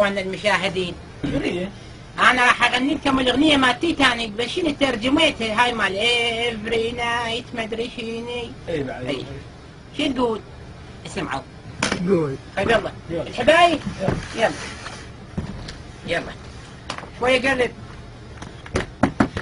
وانا المشاهدين انا راح اغني لكم الاغنيه مال تيتانيك بس شنو ترجمتها هاي مال افري نايت ما ادري شنو. اي بعد شو تقول؟ اسمعوا قول. طيب يلا الحبايب يلا يلا شويه قرب.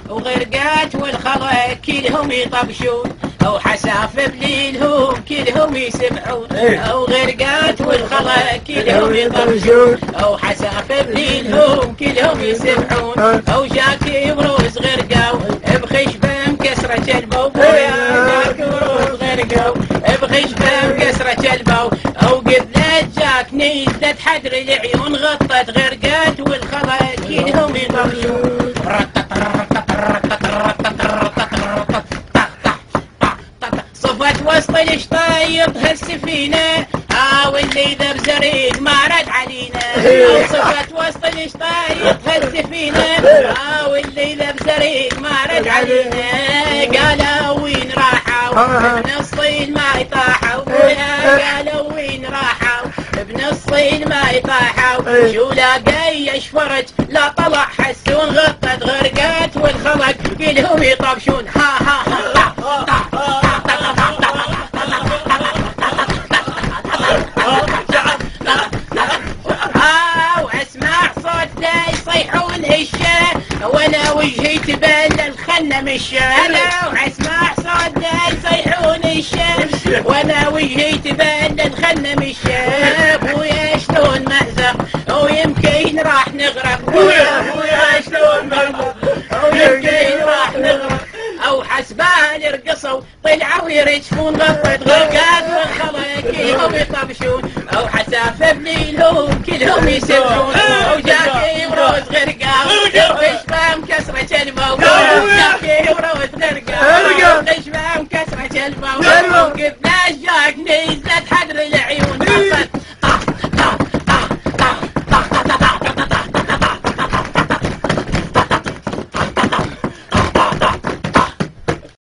وغرقات والخضا كلهم يطبشون او حساف بليلهم كلهم يسمعون. او غرقات والخضا كلهم يطبشون او حساف بليلهم كلهم يسمعون. او جاكي بروز غرقاو بخشبه مكسره كلبو ويا جاكي بروز غرقاو بخشبه مكسره كلبو. او قبلت جاك نزلت حدر العيون غطت غرقات والخضا كلهم يطبشون. صفت وسط الشطايط هالسفينة واللي ذب زريق ما رد علينا. صفت وسط الشطايط هالسفينة واللي ذب زريق ما رد علينا. قالوا وين راحوا بنص ما يطاحوا. قالوا وين راحوا بنص ما يطاحوا. شو لاقي فرج لا طلع حسون غطت غرقات والخلق كلهم يطبشون. ها ها ها واسمع صوت يصيحون هشه وانا وجهي تبلل خلنا مشى. واسمع صوت يصيحون هشه وانا وجهي تبلل خلنا مشى. ابويا شلون مأزق ويمكن راح نغرق. ابويا شلون مأزق ويمكن راح نغرق. او حسبان يرقصوا طلعوا يرجفون غطت غرقات والخلق كلهم يطبشون. او حساف بليلهم كلهم يسمعون. او جاكي وروز غرقاو خشبه مكسره كلبو. جاكي وروز غرقاو خشبه مكسره كلبو. قبل جاك نزلت حدر